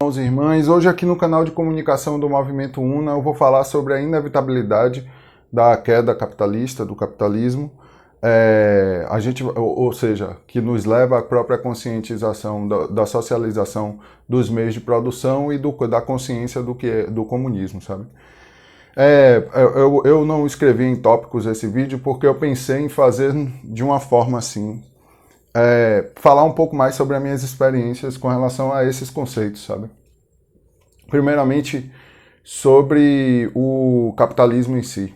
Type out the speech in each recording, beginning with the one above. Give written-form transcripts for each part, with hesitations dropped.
Irmãos e irmãs, hoje aqui no canal de comunicação do Movimento UNA eu vou falar sobre a inevitabilidade da queda capitalista, do capitalismo, ou seja, que nos leva à própria conscientização da socialização dos meios de produção e da consciência do comunismo, sabe? Eu não escrevi em tópicos esse vídeo porque eu pensei em fazer de uma forma assim, falar um pouco mais sobre as minhas experiências com relação a esses conceitos, sabe? Primeiramente, sobre o capitalismo em si.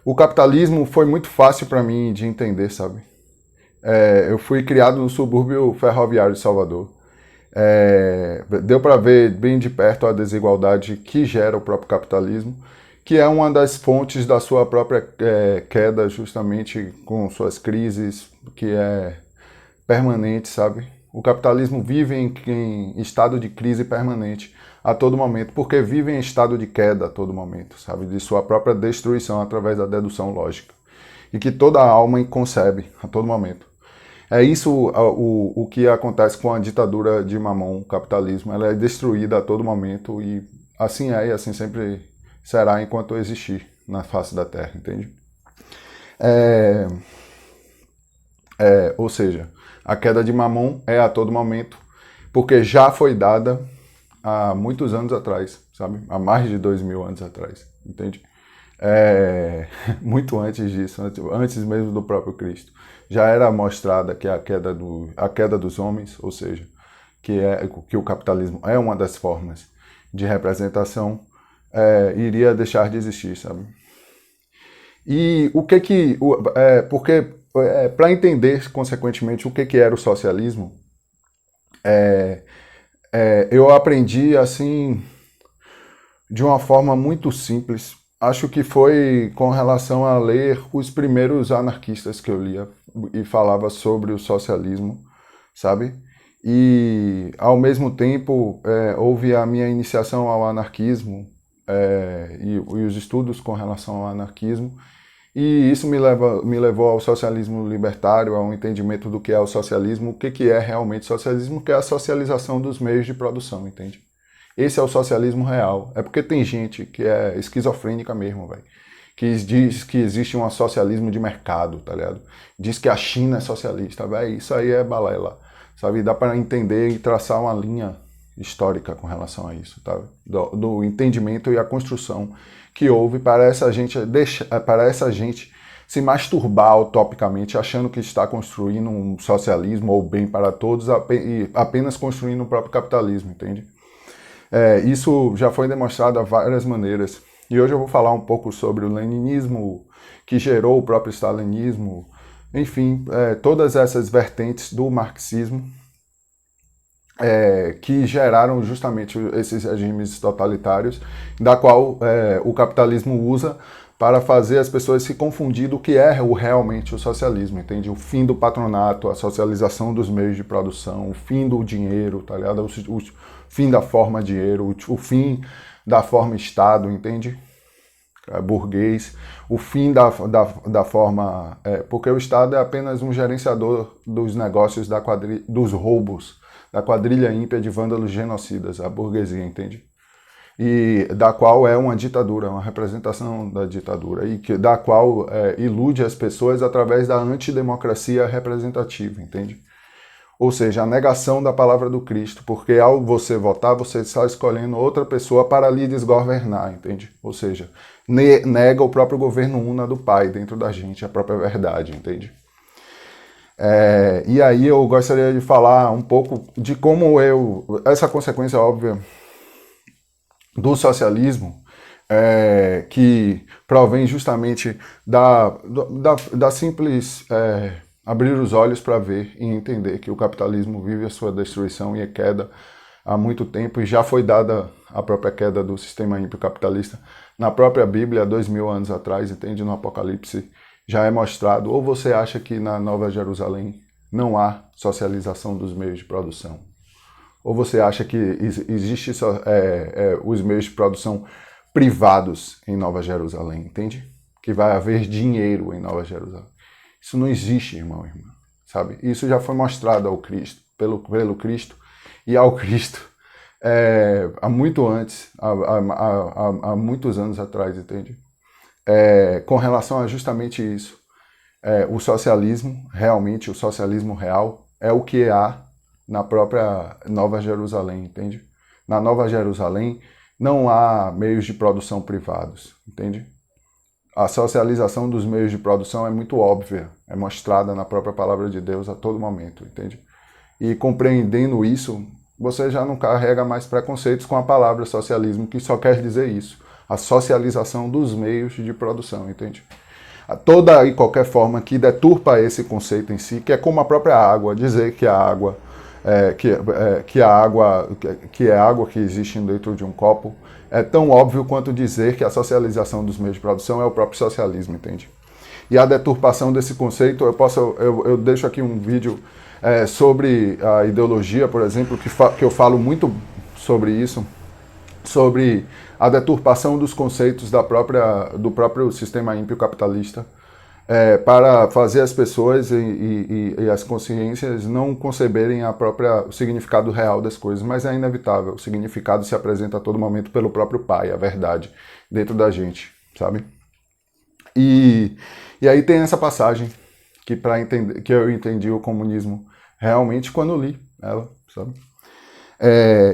O capitalismo foi muito fácil para mim de entender, sabe? Eu fui criado no subúrbio ferroviário de Salvador. Deu para ver bem de perto a desigualdade que gera o próprio capitalismo, que é uma das fontes da sua própria queda, justamente com suas crises, que é permanente, sabe? O capitalismo vive em estado de crise permanente a todo momento, porque vive em estado de queda a todo momento, sabe? De sua própria destruição através da dedução lógica. E que toda alma concebe a todo momento. É isso o que acontece com a ditadura de Mamon, o capitalismo. Ela é destruída a todo momento e assim é e assim sempre será enquanto existir na face da Terra, entende? Ou seja, a queda de Mamon é a todo momento, porque já foi dada há muitos anos atrás, sabe? Há mais de 2000 anos atrás, entende? Muito antes disso, antes mesmo do próprio Cristo. Já era mostrada que a queda dos homens, ou seja, que o capitalismo é uma das formas de representação, iria deixar de existir, sabe? E porque para entender, consequentemente, o que era o socialismo, eu aprendi assim de uma forma muito simples. Acho que foi com relação a ler os primeiros anarquistas que eu lia e falava sobre o socialismo, sabe? E ao mesmo tempo houve a minha iniciação ao anarquismo e os estudos com relação ao anarquismo. E isso me levou ao socialismo libertário, ao entendimento do que é o socialismo, o que é realmente socialismo, que é a socialização dos meios de produção, entende? Esse é o socialismo real. É porque tem gente que é esquizofrênica mesmo, velho. Que diz que existe um socialismo de mercado, tá ligado? Diz que a China é socialista, velho. Isso aí é balela, sabe? Dá para entender e traçar uma linha histórica com relação a isso, tá? Do entendimento e a construção que houve para essa gente se masturbar utopicamente, achando que está construindo um socialismo ou bem para todos e apenas construindo o próprio capitalismo, entende? Isso já foi demonstrado de várias maneiras. E hoje eu vou falar um pouco sobre o leninismo, que gerou o próprio stalinismo, enfim, todas essas vertentes do marxismo que geraram justamente esses regimes totalitários, da qual o capitalismo usa para fazer as pessoas se confundir do que é realmente o socialismo, entende? O fim do patronato, a socialização dos meios de produção, o fim do dinheiro, tá ligado? O fim da forma dinheiro, o fim da forma Estado, entende? Burguês, o fim da forma... porque o Estado é apenas um gerenciador dos negócios dos roubos, da quadrilha ímpia de vândalos genocidas, a burguesia, entende? E da qual é uma ditadura, uma representação da ditadura, e da qual ilude as pessoas através da antidemocracia representativa, entende? Ou seja, a negação da palavra do Cristo, porque ao você votar, você está escolhendo outra pessoa para lhe desgovernar, entende? Ou seja, nega o próprio governo una do Pai dentro da gente, a própria verdade, entende? E aí eu gostaria de falar um pouco de como essa consequência óbvia do socialismo, que provém justamente da simples abrir os olhos para ver e entender que o capitalismo vive a sua destruição e a queda há muito tempo, e já foi dada a própria queda do sistema ímpio capitalista na própria Bíblia há 2000 anos atrás, entende? No Apocalipse já é mostrado. Ou você acha que na Nova Jerusalém não há socialização dos meios de produção? Ou você acha que existe os meios de produção privados em Nova Jerusalém, entende? Que vai haver dinheiro em Nova Jerusalém. Isso não existe, irmão e irmã, sabe? Isso já foi mostrado ao Cristo, pelo Cristo, e ao Cristo há muito antes, há muitos anos atrás, entende? Com relação a justamente isso. O socialismo, realmente, o socialismo real, é o que há na própria Nova Jerusalém, entende? Na Nova Jerusalém não há meios de produção privados, entende? A socialização dos meios de produção é muito óbvia, é mostrada na própria palavra de Deus a todo momento, entende? E compreendendo isso, você já não carrega mais preconceitos com a palavra socialismo, que só quer dizer isso, a socialização dos meios de produção, entende? Toda e qualquer forma que deturpa esse conceito em si, que é como a própria água, dizer que a água que é água que existe dentro de um copo, é tão óbvio quanto dizer que a socialização dos meios de produção é o próprio socialismo, entende? E a deturpação desse conceito, eu deixo aqui um vídeo sobre a ideologia, por exemplo, que eu falo muito sobre isso, sobre a deturpação dos conceitos do próprio sistema ímpio capitalista, para fazer as pessoas e as consciências não conceberem o significado real das coisas, mas é inevitável. O significado se apresenta a todo momento pelo próprio Pai, a verdade, dentro da gente, sabe? E aí tem essa passagem que eu entendi o comunismo realmente quando li ela, sabe?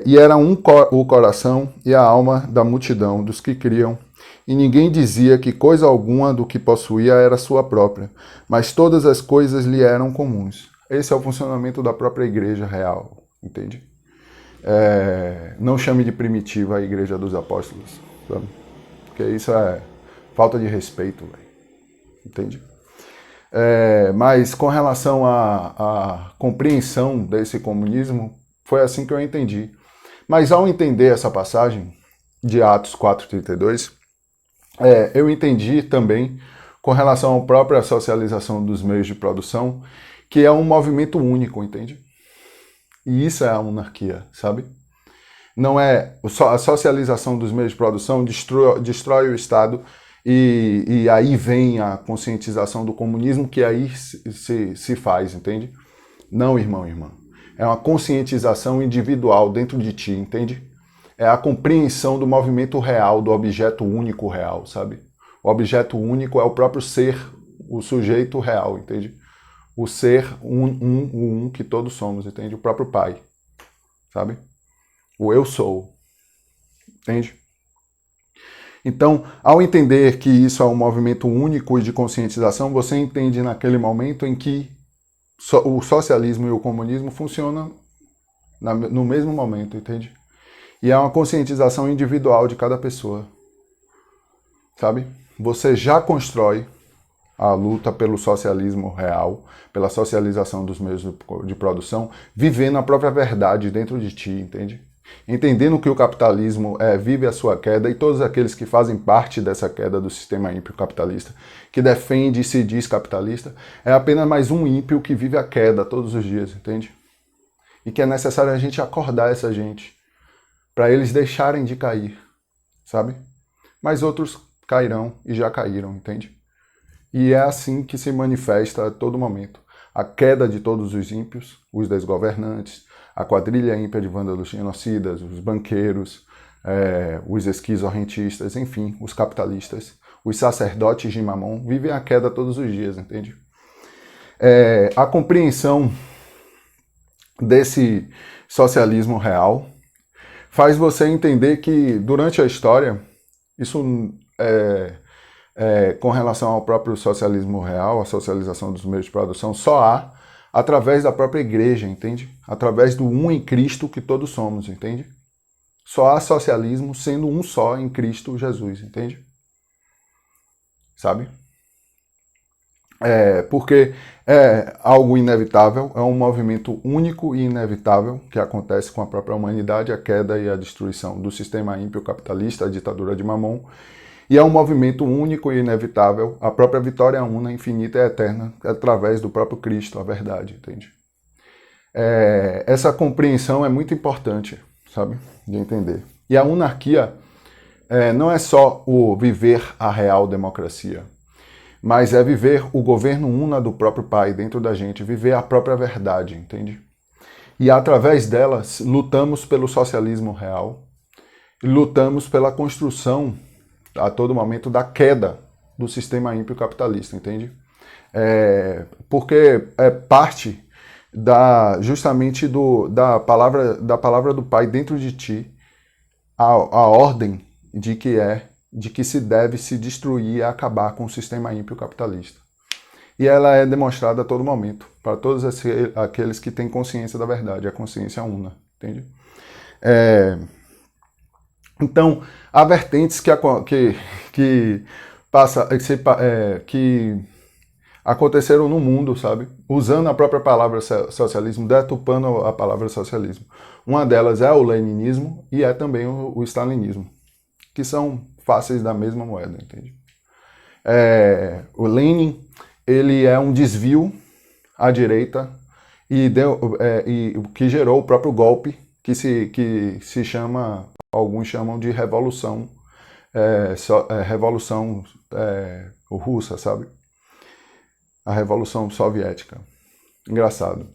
E era o coração e a alma da multidão, dos que criam, e ninguém dizia que coisa alguma do que possuía era sua própria, mas todas as coisas lhe eram comuns. Esse é o funcionamento da própria igreja real, entende? Não chame de primitiva a igreja dos apóstolos, sabe? Porque isso é falta de respeito, véio, entende? Mas com relação à compreensão desse comunismo, foi assim que eu entendi. Mas ao entender essa passagem de Atos 4:32, eu entendi também, com relação à própria socialização dos meios de produção, que é um movimento único, entende? E isso é a anarquia, sabe? Não é a socialização dos meios de produção destrói o Estado e aí vem a conscientização do comunismo, que aí se faz, entende? Não, irmão, irmã. É uma conscientização individual dentro de ti, entende? É a compreensão do movimento real, do objeto único real, sabe? O objeto único é o próprio ser, o sujeito real, entende? O ser o um que todos somos, entende? O próprio Pai, sabe? O eu sou, entende? Então, ao entender que isso é um movimento único e de conscientização, você entende naquele momento em que o socialismo e o comunismo funcionam no mesmo momento, entende? E é uma conscientização individual de cada pessoa, sabe? Você já constrói a luta pelo socialismo real, pela socialização dos meios de produção, vivendo a própria verdade dentro de ti, entende? Entendendo que o capitalismo vive a sua queda e todos aqueles que fazem parte dessa queda do sistema ímpio capitalista, que defende e se diz capitalista, é apenas mais um ímpio que vive a queda todos os dias, entende? E que é necessário a gente acordar essa gente, para eles deixarem de cair, sabe? Mas outros cairão e já caíram, entende? E é assim que se manifesta a todo momento. A queda de todos os ímpios, os desgovernantes, a quadrilha ímpia de vândalos genocidas, os banqueiros, os esquizorrentistas, enfim, os capitalistas, os sacerdotes de Mamon, vivem a queda todos os dias, entende? A compreensão desse socialismo real faz você entender que durante a história, isso com relação ao próprio socialismo real, a socialização dos meios de produção, só há através da própria igreja, entende? Através do um em Cristo que todos somos, entende? Só há socialismo sendo um só em Cristo Jesus, entende? Sabe? Porque é algo inevitável, é um movimento único e inevitável que acontece com a própria humanidade, a queda e a destruição do sistema ímpio capitalista, a ditadura de Mamon, e é um movimento único e inevitável, a própria vitória una, infinita e eterna, através do próprio Cristo, a verdade, entende? Essa compreensão é muito importante, sabe, de entender. E a anarquia não é só o viver a real democracia, mas é viver o governo una do próprio Pai dentro da gente, viver a própria verdade, entende? E através delas lutamos pelo socialismo real, e lutamos pela construção, a todo momento, da queda do sistema ímpio capitalista, entende? Porque é parte justamente da palavra do Pai dentro de ti, a ordem de que se deve se destruir e acabar com o sistema ímpio capitalista. E ela é demonstrada a todo momento, para todos aqueles que têm consciência da verdade, a consciência una, entende? Então, há vertentes que aconteceram no mundo, sabe? Usando a própria palavra socialismo, deturpando a palavra socialismo. Uma delas é o leninismo e é também o stalinismo, que são faces da mesma moeda, entende? O Lenin, ele é um desvio à direita e que gerou o próprio golpe, que se chama, alguns chamam de revolução, revolução russa, sabe? A Revolução Soviética. Engraçado.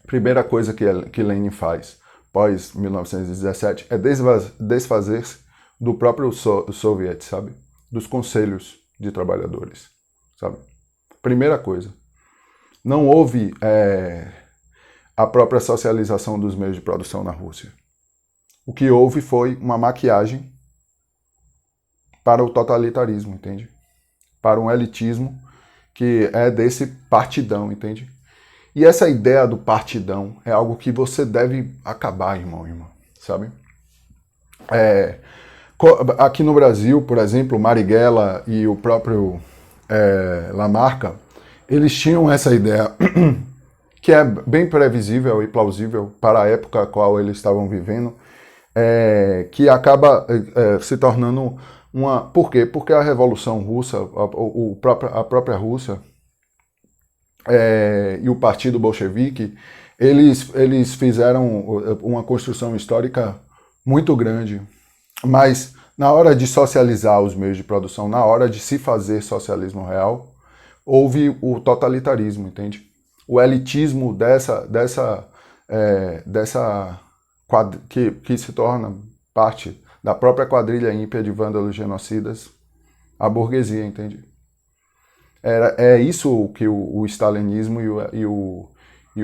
Primeira coisa que Lenin faz pós 1917 é desfazer-se do próprio soviet, sabe? Dos conselhos de trabalhadores, sabe? Primeira coisa. Não houve a própria socialização dos meios de produção na Rússia. O que houve foi uma maquiagem para o totalitarismo, entende? Para um elitismo que é desse partidão, entende? E essa ideia do partidão é algo que você deve acabar, irmão, sabe? Aqui no Brasil, por exemplo, Marighella e o próprio Lamarca, eles tinham essa ideia que é bem previsível e plausível para a época a qual eles estavam vivendo, que acaba se tornando uma... Por quê? Porque a Revolução Russa, a própria Rússia e o Partido Bolchevique, eles fizeram uma construção histórica muito grande, mas na hora de socializar os meios de produção, na hora de se fazer socialismo real, houve o totalitarismo, entende? O elitismo que se torna parte da própria quadrilha ímpia de vândalos genocidas, a burguesia, entende? É isso que o stalinismo e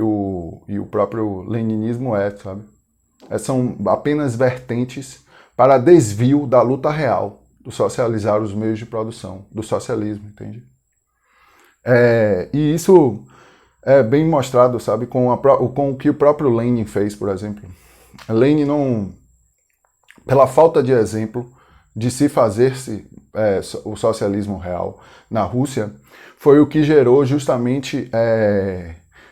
o próprio leninismo sabe? São apenas vertentes para desvio da luta real, do socializar os meios de produção, do socialismo, entende? E isso é bem mostrado, sabe, com o que o próprio Lenin fez, por exemplo. Lenin não... Pela falta de exemplo de se fazer-se o socialismo real na Rússia, foi o que gerou justamente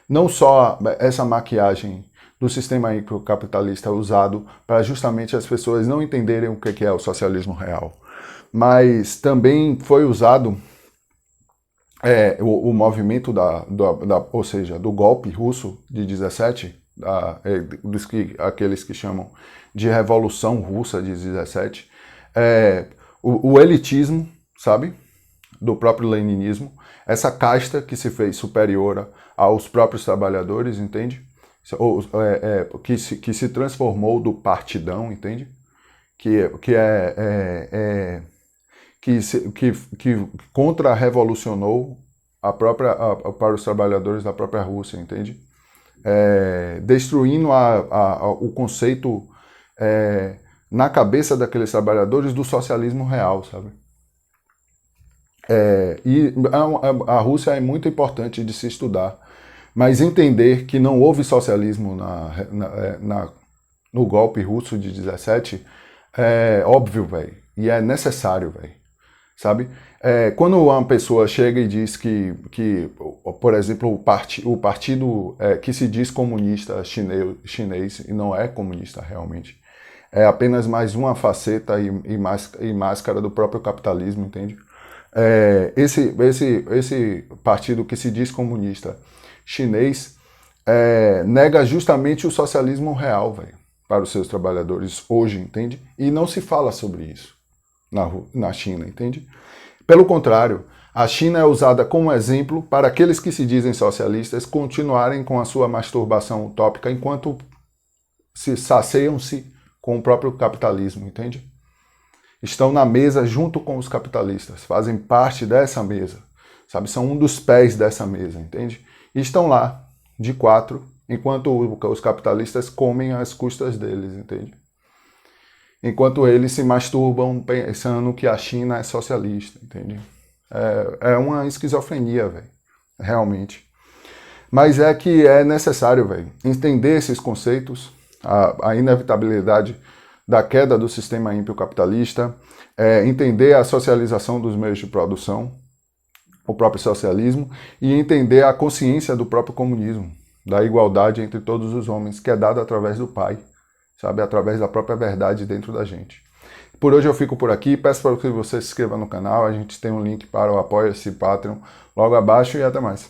não só essa maquiagem do sistema capitalista usado para justamente as pessoas não entenderem o que é o socialismo real, mas também foi usado o movimento ou seja, do golpe russo de 17, aqueles que chamam de Revolução Russa de 17, o elitismo, sabe, do próprio leninismo, essa casta que se fez superior aos próprios trabalhadores, entende? Que se transformou do partidão, entende? Que contra-revolucionou para os trabalhadores da própria Rússia, entende? Destruindo o conceito na cabeça daqueles trabalhadores do socialismo real, sabe? E a Rússia é muito importante de se estudar, mas entender que não houve socialismo no golpe russo de 17 é óbvio, velho, e é necessário, velho, sabe? Quando uma pessoa chega e diz que por exemplo, o partido que se diz comunista chinês e não é comunista realmente, é apenas mais uma faceta e máscara do próprio capitalismo, entende? Esse partido que se diz comunista chinês nega justamente o socialismo real, velho, para os seus trabalhadores hoje, entende? E não se fala sobre isso na China, entende? Pelo contrário, A China é usada como exemplo para aqueles que se dizem socialistas continuarem com a sua masturbação utópica enquanto se saciam-se com o próprio capitalismo, entende? Estão na mesa junto com os capitalistas, fazem parte dessa mesa, sabe? São um dos pés dessa mesa, entende? E estão lá, de quatro, enquanto os capitalistas comem às custas deles, entende? Enquanto eles se masturbam pensando que a China é socialista, entende? É uma esquizofrenia, velho, realmente. Mas é que é necessário, velho, entender esses conceitos, a inevitabilidade da queda do sistema ímpio capitalista, entender a socialização dos meios de produção, o próprio socialismo, e entender a consciência do próprio comunismo, da igualdade entre todos os homens, que é dada através do Pai, sabe, através da própria verdade dentro da gente. Por hoje eu fico por aqui, peço para que você se inscreva no canal, a gente tem um link para o Apoia-se Patreon logo abaixo e até mais.